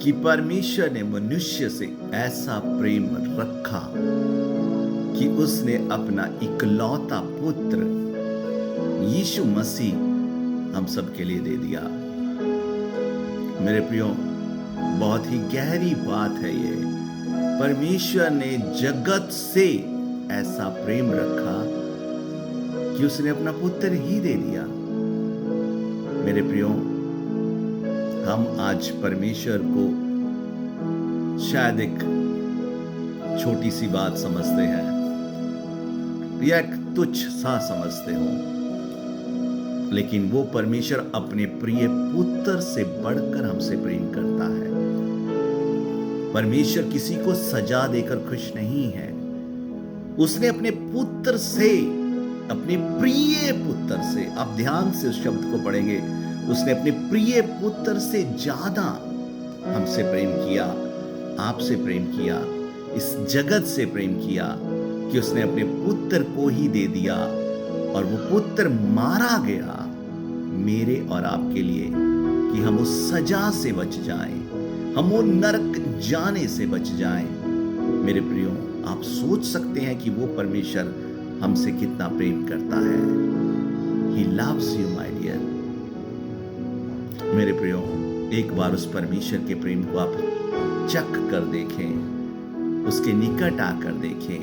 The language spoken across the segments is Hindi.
कि परमेश्वर ने मनुष्य से ऐसा प्रेम रखा कि उसने अपना इकलौता पुत्र यीशु मसीह हम सब के लिए दे दिया। मेरे प्रियो, बहुत ही गहरी बात है ये। परमेश्वर ने जगत से ऐसा प्रेम रखा कि उसने अपना पुत्र ही दे दिया। मेरे प्रियो, हम आज परमेश्वर को शायद एक छोटी सी बात समझते हैं या एक तुच्छ सा समझते हो, लेकिन वो परमेश्वर अपने प्रिय पुत्र से बढ़कर हमसे प्रेम करता है। परमेश्वर किसी को सजा देकर खुश नहीं है। उसने अपने पुत्र से, अपने प्रिय पुत्र से, आप ध्यान से उस शब्द को पढ़ेंगे, उसने अपने प्रिय पुत्र से ज्यादा हमसे प्रेम किया, आपसे प्रेम किया, इस जगत से प्रेम किया कि उसने अपने पुत्र को ही दे दिया। और वो पुत्र मारा गया मेरे और आपके लिए कि हम उस सजा से बच जाएं, हम वो नरक जाने से बच जाएं। मेरे प्रियो, आप सोच सकते हैं कि वो परमेश्वर हमसे कितना प्रेम करता है। He loves you, my dear। मेरे प्रियो, एक बार उस परमेश्वर के प्रेम को आप चख कर देखें, उसके निकट आकर देखें,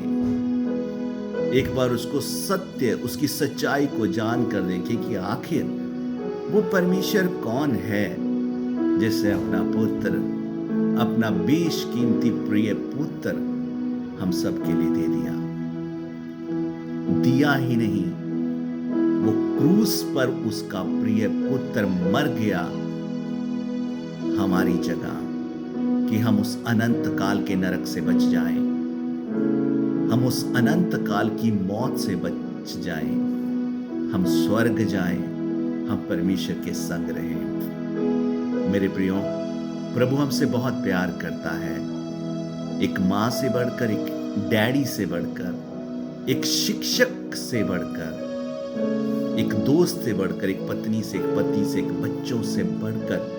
एक बार उसको सत्य, उसकी सच्चाई को जान कर देखें कि आखिर वो परमेश्वर कौन है जिसने अपना पुत्र, अपना बेशकीमती प्रिय पुत्र हम सब के लिए दे दिया। दिया ही नहीं, वो क्रूस पर उसका प्रिय पुत्र मर गया हमारी जगह कि हम उस अनंत काल के नरक से बच जाएं, हम उस अनंत काल की मौत से बच जाएं, हम स्वर्ग जाएं, हम परमेश्वर के संग रहें। मेरे प्रियो, प्रभु हमसे बहुत प्यार करता है। एक माँ से बढ़कर, एक डैडी से बढ़कर, एक शिक्षक से बढ़कर, एक दोस्त से बढ़कर, एक पत्नी से, एक पति से, एक बच्चों से बढ़कर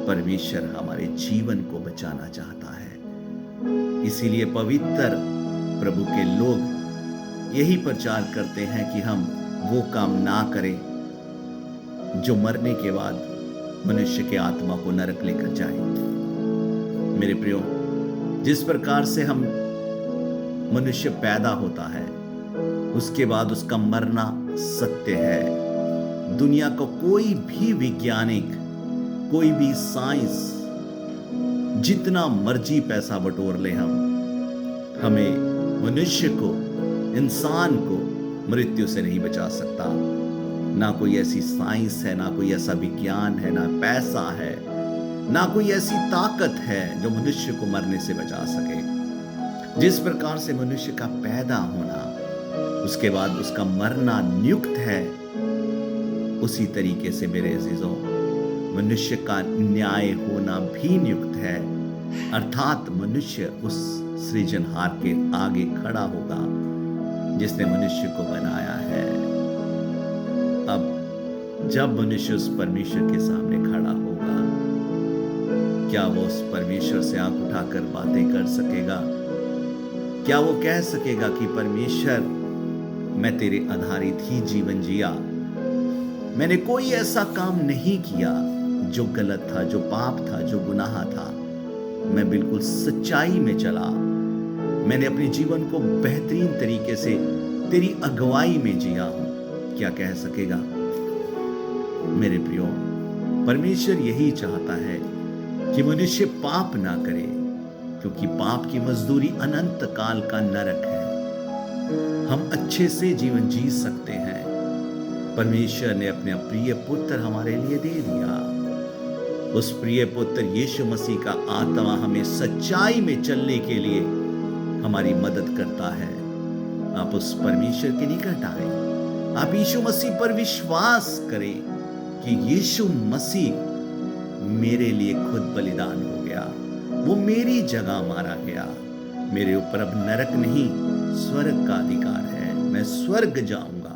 परमेश्वर हमारे जीवन को बचाना चाहता है। इसीलिए पवित्र प्रभु के लोग यही प्रचार करते हैं कि हम वो काम ना करें जो मरने के बाद मनुष्य के आत्मा को नरक लेकर जाए। मेरे प्रियो, जिस प्रकार से हम मनुष्य पैदा होता है, उसके बाद उसका मरना सत्य है। दुनिया का कोई भी वैज्ञानिक, कोई भी साइंस जितना मर्जी पैसा बटोर ले, हमें मनुष्य को, इंसान को मृत्यु से नहीं बचा सकता। ना कोई ऐसी साइंस है, ना कोई ऐसा विज्ञान है, ना पैसा है, ना कोई ऐसी ताकत है जो मनुष्य को मरने से बचा सके। जिस प्रकार से मनुष्य का पैदा होना, उसके बाद उसका मरना नियुक्त है, उसी तरीके से मेरे अजीजों, मनुष्य का न्याय होना भी नियुक्त है। अर्थात मनुष्य उस सृजनहार के आगे खड़ा होगा जिसने मनुष्य को बनाया है। अब जब मनुष्य उस परमेश्वर के सामने खड़ा होगा, क्या वो उस परमेश्वर से आंख उठाकर बातें कर सकेगा? क्या वो कह सकेगा कि परमेश्वर, मैं तेरे आधारित ही जीवन जिया, मैंने कोई ऐसा काम नहीं किया जो गलत था, जो पाप था, जो गुनाह था, मैं बिल्कुल सच्चाई में चला, मैंने अपने जीवन को बेहतरीन तरीके से तेरी अगुवाई में जिया हूं? क्या कह सकेगा? मेरे प्रियो, परमेश्वर यही चाहता है कि मनुष्य पाप ना करे, क्योंकि पाप की मजदूरी अनंत काल का नरक है। हम अच्छे से जीवन जी सकते हैं। परमेश्वर ने अपने प्रिय पुत्र हमारे लिए दे दिया। उस प्रिय पुत्र यीशु मसीह का आत्मा हमें सच्चाई में चलने के लिए हमारी मदद करता है। आप उस परमेश्वर के निकट आए, आप यीशु मसीह पर विश्वास करें कि यीशु मसीह मेरे लिए खुद बलिदान हो गया, वो मेरी जगह मारा गया। मेरे ऊपर अब नरक नहीं, स्वर्ग का अधिकार है, मैं स्वर्ग जाऊंगा।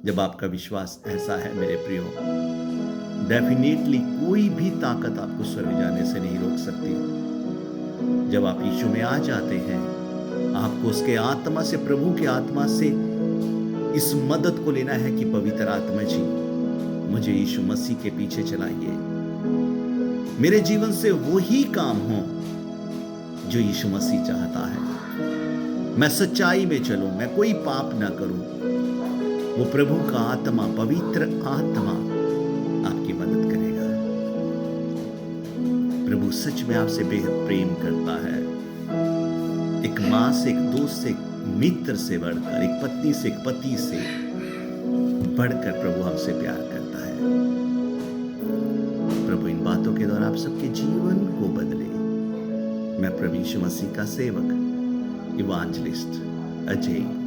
जब आपका विश्वास ऐसा है मेरे प्रियो, डेफिनेटली कोई भी ताकत आपको स्वर्ग जाने से नहीं रोक सकती। जब आप यीशु में आ जाते हैं, आपको उसके आत्मा से, प्रभु के आत्मा से इस मदद को लेना है कि पवित्र आत्मा जी, मुझे यीशु मसीह के पीछे चलाइए। मेरे जीवन से वही काम हो जो यीशु मसीह चाहता है। मैं सच्चाई में चलूं, मैं कोई पाप ना करूं। वो प्रभु का आत्मा, पवित्र आत्मा आपकी मदद करेगा। प्रभु सच में आपसे बेहद प्रेम करता है। एक मां से, एक दोस्त से, एक मित्र से बढ़कर, एक पत्नी से, एक पति से बढ़कर प्रभु हमसे प्यार करता है। प्रभु इन बातों के द्वारा आप सबके जीवन को बदले। मैं प्रभु यीशु मसीह का सेवक इवांजलिस्ट अजय